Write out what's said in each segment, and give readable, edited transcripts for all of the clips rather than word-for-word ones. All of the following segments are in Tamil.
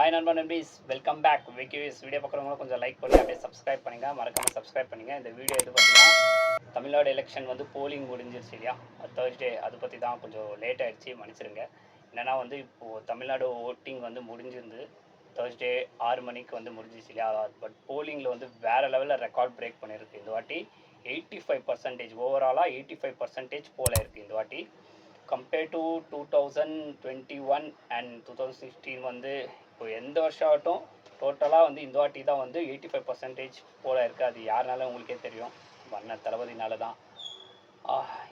ஹாய் நண்பா நண்பீஸ், வெல்கம் பேக். விக்கிவிஸ் வீடியோ பார்க்குறவங்க கொஞ்சம் லைக் பண்ணி அப்படியே சப்ஸ்கிரைப் பண்ணுங்கள். மறக்காமல் சப்ஸ்கிரைப் பண்ணுங்கள். இந்த வீடியோ எது பார்த்தீங்கன்னா தமிழ்நாடு எலெக்ஷன் வந்து போலிங் முடிஞ்சிருச்சு இல்லையா, தேர்ஸ்டே. அதை பற்றி தான் கொஞ்சம் லேட் ஆகிடுச்சு, மன்னிச்சிருங்க. என்னென்னா வந்து இப்போது தமிழ்நாடு ஓட்டிங் வந்து முடிஞ்சிருந்து தேர்ஸ்டே 6 மணிக்கு வந்து முடிஞ்சிச்சு இல்லையா. பட் போலிங்கில் வந்து வேறு லெவலில் ரெக்கார்ட் பிரேக் பண்ணியிருக்கு இந்த வாட்டி. 85% ஓவராலாக 85% போல இருக்குது இந்த வாட்டி. கம்பேர் டு 2021 அண்ட் 2016 வந்து இப்போ எந்த வருஷம் ஆகட்டும் டோட்டலாக வந்து இந்த வாட்டி தான் வந்து 85% போல் இருக்குது. அது யாருனால உங்களுக்கே தெரியும், வண்ண தளபதினால தான்.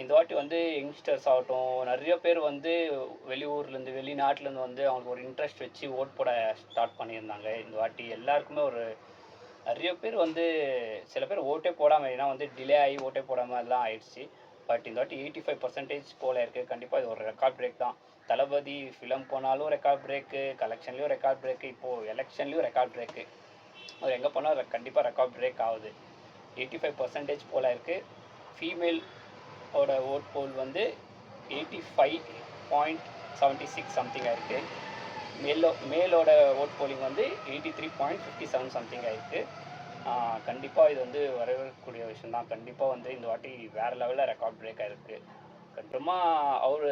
இந்த வாட்டி வந்து யங்ஸ்டர்ஸ் ஆகட்டும் நிறைய பேர் வந்து வெளியூர்லேருந்து வெளிநாட்டிலேருந்து வந்து அவங்களுக்கு ஒரு இன்ட்ரெஸ்ட் வச்சு ஓட் போட ஸ்டார்ட் பண்ணியிருந்தாங்க. இந்த வாட்டி எல்லாருக்குமே ஒரு நிறைய பேர் வந்து சில பேர் ஓட்டே போடாமல், ஏன்னா வந்து டிலே ஆகி ஓட்டே போடாமல் எல்லாம் ஆயிடுச்சு. பட் இந்த வாட்டி 85% போல் இருக்குது. கண்டிப்பாக இது ஒரு ரெக்கார்ட் பிரேக் தான். தளபதி ஃபிலிம் போனாலும் ரெக்கார்ட் பிரேக்கு, கலெக்ஷன்லேயும் ரெக்கார்ட் பிரேக்கு, இப்போது எலெக்ஷன்லேயும் ரெக்கார்ட் பிரேக்கு. அவர் எங்கே போனால் கண்டிப்பாக ரெக்கார்ட் பிரேக் ஆகுது. 85% போல் இருக்குது. ஃபீமேலோட ஓட் போல் வந்து 85.76 சம்திங் ஆயிருக்கு. மேலோட ஓட் போலிங் வந்து 83.57 சம்திங் ஆயிருக்கு. கண்டிப்பாக இது வந்து வரவேற்கக்கூடிய விஷயம் தான். கண்டிப்பாக வந்து இந்த வாட்டி வேறு லெவலில் ரெக்கார்ட் பிரேக் ஆகிருக்கு. கண்டிப்பாக அவர்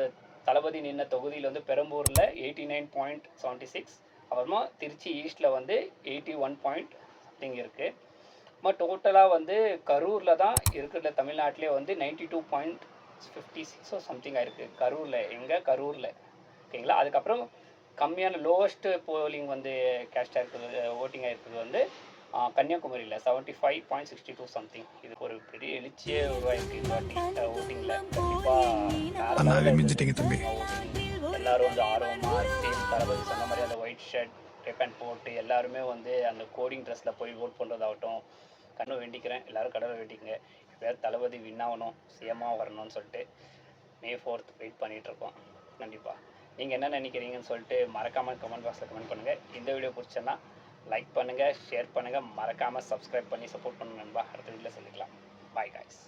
தளபதி நின்ன தொகுதியில் வந்து பெரம்பூரில் 89.76, அப்புறமா திருச்சி ஈஸ்ட்டில் வந்து 81 சம்திங் இருக்குது. டோட்டலாக வந்து கரூரில் தான் இருக்கிற தமிழ்நாட்டிலே வந்து 92.56 சம்திங் ஆயிருக்கு. கரூரில், கரூரில் ஓகேங்களா. அதுக்கப்புறம் கம்மியான லோவஸ்ட்டு போலிங் வந்து கேஸ்டாக இருக்கிறது, ஓட்டிங் ஆகிருக்கிறது வந்து கன்னியாகுமரியில் 75.62 சம்திங். இது ஒரு பெரிய எழுச்சியே உருவாயிருக்கு இந்த வாட்டி ஓட்டிங்கில். கண்டிப்பாக எல்லாரும் வந்து ஆர்வமாக சேம் தளபதி சொன்ன மாதிரி அந்த ஒயிட் ஷர்ட் ரிப்பன் போட்டு எல்லாருமே வந்து அந்த கோடிங் ட்ரெஸ்ஸில் போய் ஓட் பண்ணுறதாகட்டும். கண்ணு வேண்டிக்கிறேன், எல்லோரும் கடவுளை வேண்டிக்குங்க. எப்போயாவது தளபதி வின் ஆகணும், சிஎம்மாக வரணும்னு சொல்லிட்டு May 4th வெயிட் பண்ணிகிட்ருக்கோம். கண்டிப்பாக நீங்கள் என்ன நினைக்கிறீங்கன்னு சொல்லிட்டு மறக்காமல் கமெண்ட் பாக்ஸில் கமெண்ட் பண்ணுங்கள். இந்த வீடியோ பிடிச்சேன்னா லைக் பண்ணுங்கள், ஷேர் பண்ணுங்கள், மறக்காமல் சப்ஸ்கிரைப் பண்ணி சப்போர்ட் பண்ணுங்க நண்பா. அடுத்த வீடியோவில் சந்திக்கலாம். Bye guys.